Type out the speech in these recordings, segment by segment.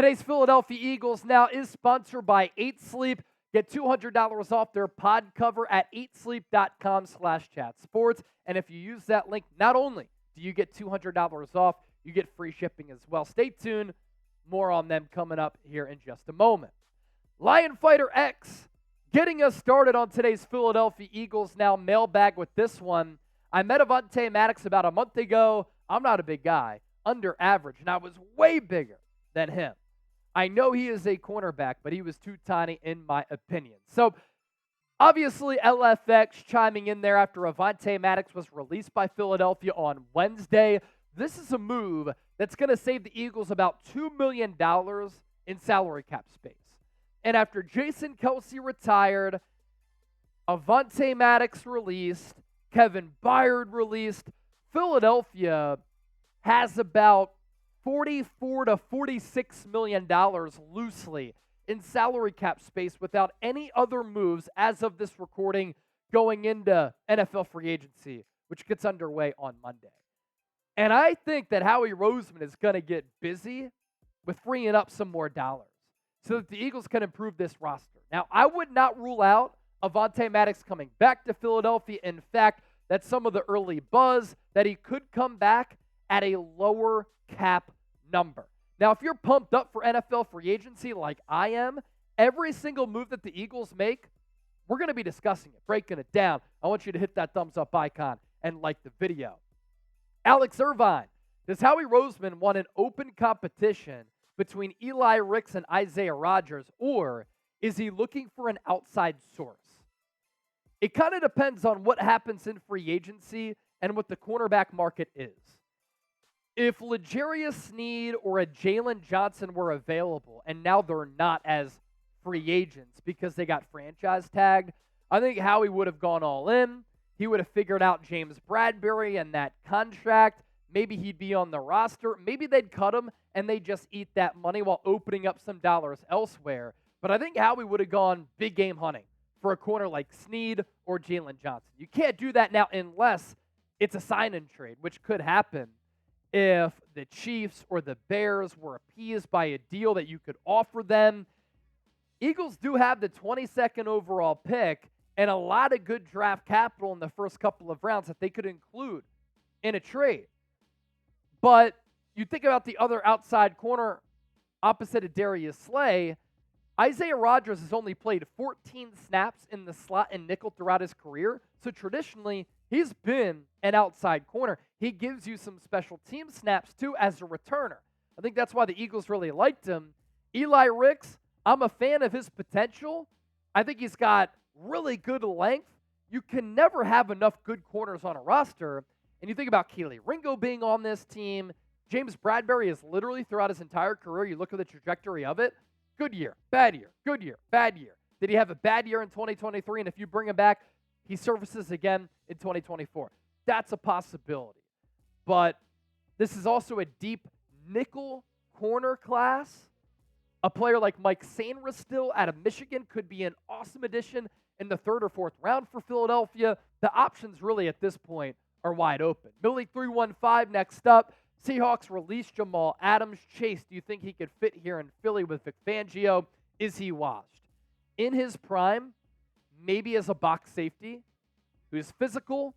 Today's Philadelphia Eagles now is sponsored by 8 Sleep. Get $200 off their pod cover at 8sleep.com/chatsports. And if you use that link, not only do you get $200 off, you get free shipping as well. Stay tuned. More on them coming up here in just a moment. Lion Fighter X getting us started on today's Philadelphia Eagles now mailbag with this one. I met Avonte Maddox about a month ago. I'm not a big guy, under average, and I was way bigger than him. I know he is a cornerback, but he was too tiny in my opinion. So, obviously, LFX chiming in there after Avonte Maddox was released by Philadelphia on Wednesday. This is a move that's going to save the Eagles about $2 million in salary cap space. And after Jason Kelce retired, Avonte Maddox released, Kevin Byard released, Philadelphia has about $44 to $46 million loosely in salary cap space without any other moves as of this recording going into NFL free agency, which gets underway on Monday. And I think that Howie Roseman is going to get busy with freeing up some more dollars so that the Eagles can improve this roster. Now, I would not rule out Avonte Maddox coming back to Philadelphia. In fact, that's some of the early buzz that he could come back at a lower cap number. Now, if you're pumped up for NFL free agency like I am, every single move that the Eagles make, we're going to be discussing it, breaking it down. I want you to hit that thumbs up icon and like the video. Alex Irvine, does Howie Roseman want an open competition between Eli Ricks and Isaiah Rodgers, or is he looking for an outside source? It kind of depends on what happens in free agency and what the cornerback market is. If L'Jarius Sneed or a Jalen Johnson were available, and now they're not as free agents because they got franchise tagged, I think Howie would have gone all in. He would have figured out James Bradbury and that contract. Maybe he'd be on the roster. Maybe they'd cut him and they just eat that money while opening up some dollars elsewhere. But I think Howie would have gone big game hunting for a corner like Sneed or Jalen Johnson. You can't do that now unless it's a sign-in trade, which could happen if the Chiefs or the Bears were appeased by a deal that you could offer them. Eagles do have the 22nd overall pick and a lot of good draft capital in the first couple of rounds that they could include in a trade. But you think about the other outside corner opposite of Darius Slay, Isaiah Rodgers has only played 14 snaps in the slot and nickel throughout his career. So traditionally, he's been an outside corner. He gives you some special team snaps, too, as a returner. I think that's why the Eagles really liked him. Eli Ricks, I'm a fan of his potential. I think he's got really good length. You can never have enough good corners on a roster. And you think about Keely Ringo being on this team. James Bradbury is literally throughout his entire career. You look at the trajectory of it. Good year, bad year, good year, bad year. Did he have a bad year in 2023? And if you bring him back, he surfaces again in 2024. That's a possibility. But this is also a deep nickel corner class. A player like Mike Sainristil out of Michigan could be an awesome addition in the third or fourth round for Philadelphia. The options really at this point are wide open. Millie 315 next up. Seahawks release Jamal Adams. Chase, do you think he could fit here in Philly with Vic Fangio? Is he washed? In his prime, maybe as a box safety, who's physical,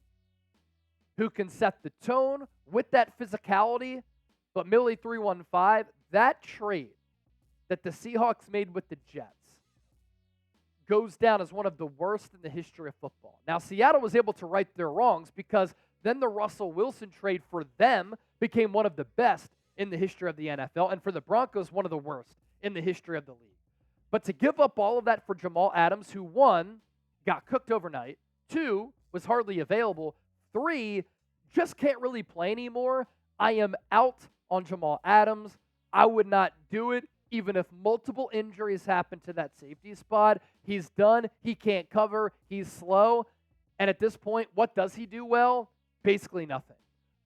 who can set the tone with that physicality. But Millie 315, that trade that the Seahawks made with the Jets goes down as one of the worst in the history of football. Now, Seattle was able to right their wrongs because then the Russell Wilson trade for them became one of the best in the history of the NFL, and for the Broncos, one of the worst in the history of the league. But to give up all of that for Jamal Adams, who, one, got cooked overnight, two, was hardly available, three, just can't really play anymore, I am out on Jamal Adams. I would not do it even if multiple injuries happen to that safety spot. He's done. He can't cover. He's slow. And at this point, what does he do well? Basically nothing.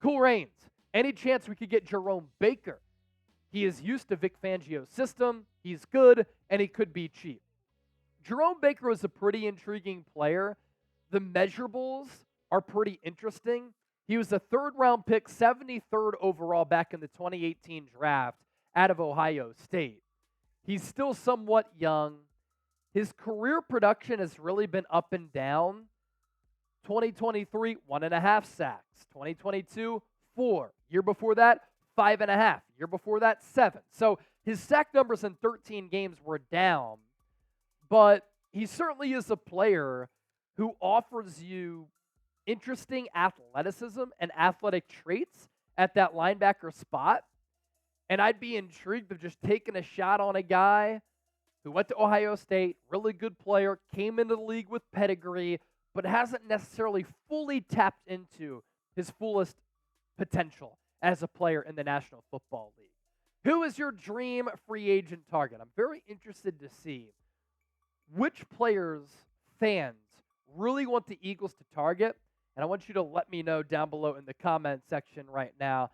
Cool Reigns. Any chance we could get Jerome Baker? He is used to Vic Fangio's system. He's good, and he could be cheap. Jerome Baker is a pretty intriguing player. The measurables are pretty interesting. He was a third-round pick, 73rd overall back in the 2018 draft out of Ohio State. He's still somewhat young. His career production has really been up and down. 2023, 1.5 sacks. 2022, 4. Year before that, 5.5. Year before that, 7. So his sack numbers in 13 games were down, but he certainly is a player who offers you interesting athleticism and athletic traits at that linebacker spot. And I'd be intrigued of just taking a shot on a guy who went to Ohio State, really good player, came into the league with pedigree, but hasn't necessarily fully tapped into his fullest potential as a player in the National Football League. Who is your dream free agent target? I'm very interested to see which players fans really want the Eagles to target, and I want you to let me know down below in the comment section right now.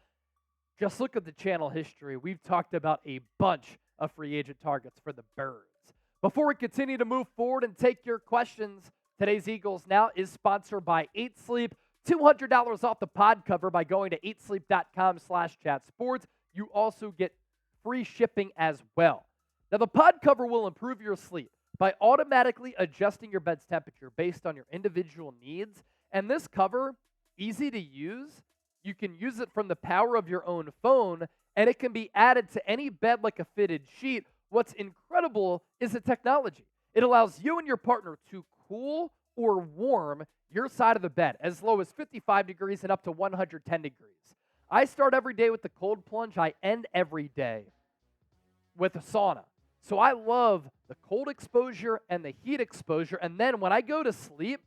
Just look at the channel history. We've talked about a bunch of free agent targets for the Birds. Before we continue to move forward and take your questions, today's Eagles Now is sponsored by 8 Sleep. $200 off the pod cover by going to 8sleep.com/chatsports. You also get free shipping as well. Now, the pod cover will improve your sleep by automatically adjusting your bed's temperature based on your individual needs. And this cover, easy to use. You can use it from the power of your own phone, and it can be added to any bed like a fitted sheet. What's incredible is the technology. It allows you and your partner to cool or warm your side of the bed as low as 55 degrees and up to 110 degrees. I start every day with the cold plunge. I end every day with a sauna. So I love the cold exposure and the heat exposure. And then when I go to sleep,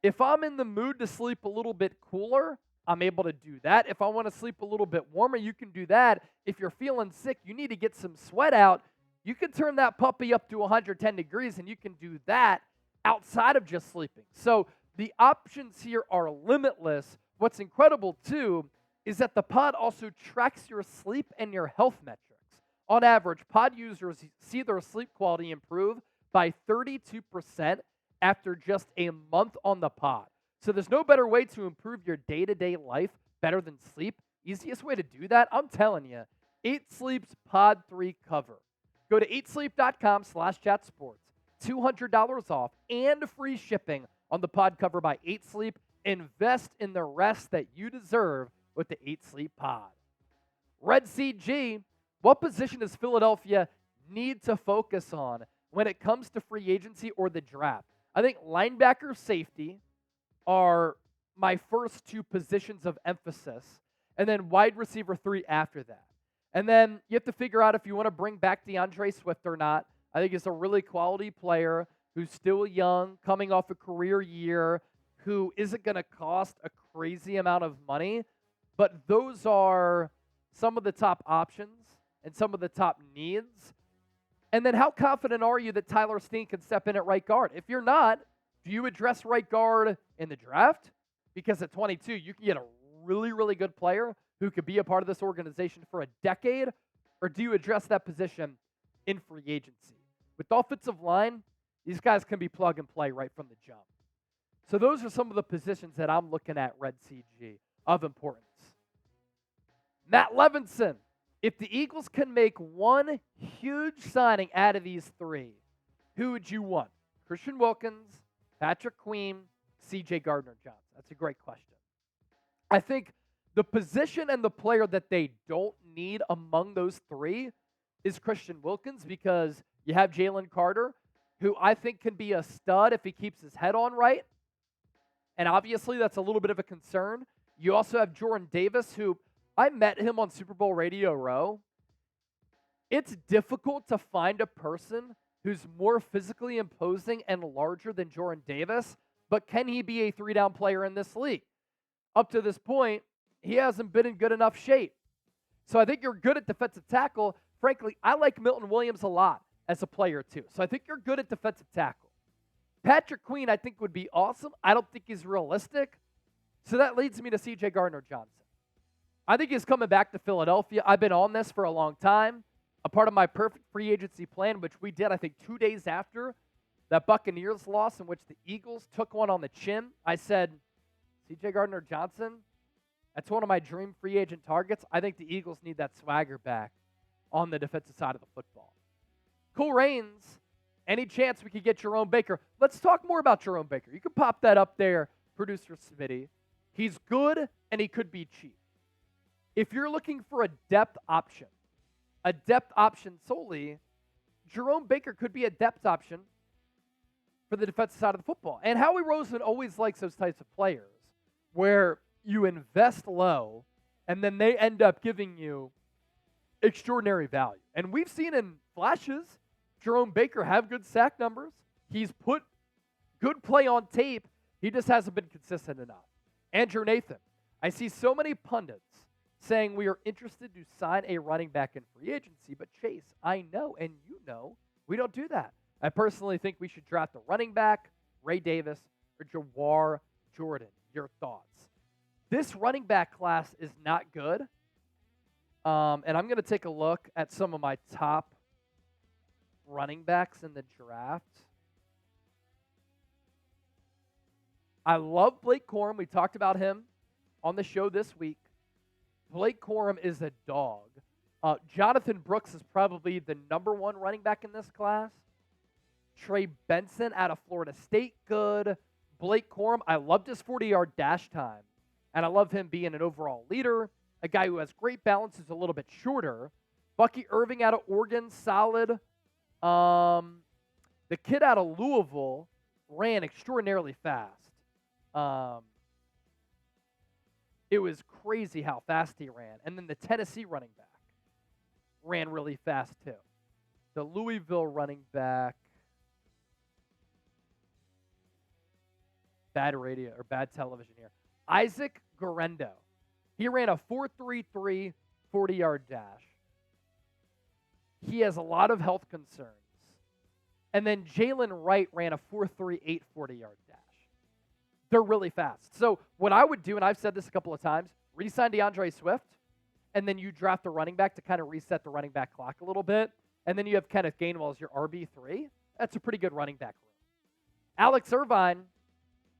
if I'm in the mood to sleep a little bit cooler, I'm able to do that. If I want to sleep a little bit warmer, you can do that. If you're feeling sick, you need to get some sweat out, you can turn that puppy up to 110 degrees, and you can do that outside of just sleeping. So the options here are limitless. What's incredible, too, is that the pod also tracks your sleep and your health metrics. On average, pod users see their sleep quality improve by 32% after just a month on the pod. So there's no better way to improve your day-to-day life better than sleep. Easiest way to do that, I'm telling you, 8 Sleep's Pod 3 cover. Go to 8sleep.com/chatsports. $200 off and free shipping on the pod cover by 8 Sleep. Invest in the rest that you deserve with the 8 Sleep pod. Red CG, what position does Philadelphia need to focus on when it comes to free agency or the draft? I think linebacker, safety are my first 2 positions of emphasis, and then wide receiver 3 after that. And then you have to figure out if you want to bring back DeAndre Swift or not. I think he's a really quality player who's still young, coming off a career year, who isn't going to cost a crazy amount of money. But those are some of the top options and some of the top needs. And then how confident are you that Tyler Steen can step in at right guard? If you're not, do you address right guard in the draft? Because at 22, you can get a really, really good player who could be a part of this organization for a decade. Or do you address that position in free agency? With the offensive line, these guys can be plug and play right from the jump. So those are some of the positions that I'm looking at, Red CG, of importance. Matt Levinson, if the Eagles can make one huge signing out of these 3, who would you want? Christian Wilkins, Patrick Queen, C.J. Gardner-Johnson? That's a great question. I think the position and the player that they don't need among those 3 is Christian Wilkins, because you have Jalen Carter, who I think can be a stud if he keeps his head on right. And obviously that's a little bit of a concern. You also have Jordan Davis, who I met him on Super Bowl Radio Row. It's difficult to find a person who's more physically imposing and larger than Jordan Davis, but can he be a 3-down player in this league? Up to this point, he hasn't been in good enough shape. So I think you're good at defensive tackle. Frankly, I like Milton Williams a lot as a player too. So I think you're good at defensive tackle. Patrick Queen, I think, would be awesome. I don't think he's realistic. So that leads me to C.J. Gardner-Johnson. I think he's coming back to Philadelphia. I've been on this for a long time. A part of my perfect free agency plan, which we did, I think, 2 days after that Buccaneers loss, in which the Eagles took one on the chin. I said, C.J. Gardner-Johnson, that's one of my dream free agent targets. I think the Eagles need that swagger back on the defensive side of the football. Cool Reigns, any chance we could get Jerome Baker? Let's talk more about Jerome Baker. You can pop that up there, producer Smitty. He's good, and he could be cheap. If you're looking for a depth option solely, Jerome Baker could be a depth option for the defensive side of the football. And Howie Roseman always likes those types of players where you invest low and then they end up giving you extraordinary value. And we've seen in flashes Jerome Baker have good sack numbers. He's put good play on tape. He just hasn't been consistent enough. Andrew Nathan, I see so many pundits saying we are interested to sign a running back in free agency, but Chase, I know and you know we don't do that. I personally think we should draft a running back, Ray Davis, or Jawar Jordan. Your thoughts? This running back class is not good. And I'm going to take a look at some of my top running backs in the draft. I love Blake Corum. We talked about him on the show this week. Blake Corum is a dog. Jonathan Brooks is probably the number one running back in this class. Trey Benson out of Florida State, good. Blake Corum, I loved his 40-yard dash time. And I love him being an overall leader, a guy who has great balance, is a little bit shorter. Bucky Irving out of Oregon, solid. The kid out of Louisville ran extraordinarily fast. It was crazy how fast he ran. And then the Tennessee running back ran really fast too. The Louisville running back, bad radio or bad television here. Isaac Guerrero. He ran a 4.33 40-yard dash. He has a lot of health concerns. And then Jalen Wright ran a 4.38 40-yard dash. They're really fast. So what I would do, and I've said this a couple of times, re-sign DeAndre Swift, and then you draft a running back to kind of reset the running back clock a little bit, and then you have Kenneth Gainwell as your RB3. That's a pretty good running back room. Alex Irvine,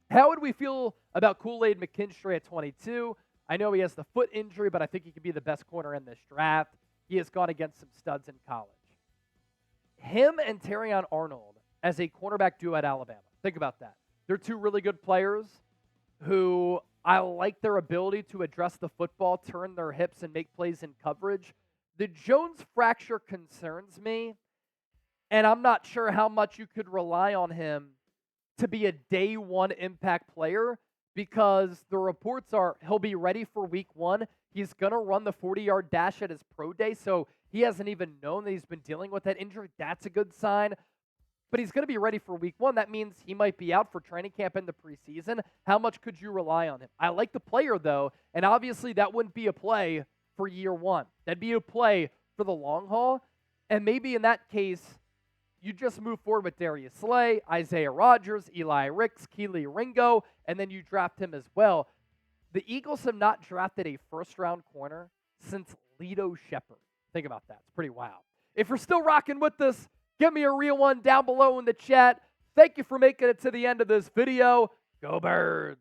how would we feel about Kool-Aid McKinstry at 22? I know he has the foot injury, but I think he could be the best corner in this draft. He has gone against some studs in college. Him and Terrion Arnold as a cornerback duo at Alabama. Think about that. They're two really good players who I like their ability to address the football, turn their hips, and make plays in coverage. The Jones fracture concerns me, and I'm not sure how much you could rely on him to be a day one impact player because the reports are he'll be ready for week one. He's going to run the 40-yard dash at his pro day, so he hasn't even known that he's been dealing with that injury. That's a good sign. But he's going to be ready for week one. That means he might be out for training camp in the preseason. How much could you rely on him? I like the player, though, and obviously that wouldn't be a play for year one. That'd be a play for the long haul, and maybe in that case, you just move forward with Darius Slay, Isaiah Rodgers, Eli Ricks, Keely Ringo, and then you draft him as well. The Eagles have not drafted a first-round corner since Lito Shepherd. Think about that. It's pretty wild. If you're still rocking with us, give me a real one down below in the chat. Thank you for making it to the end of this video. Go Birds!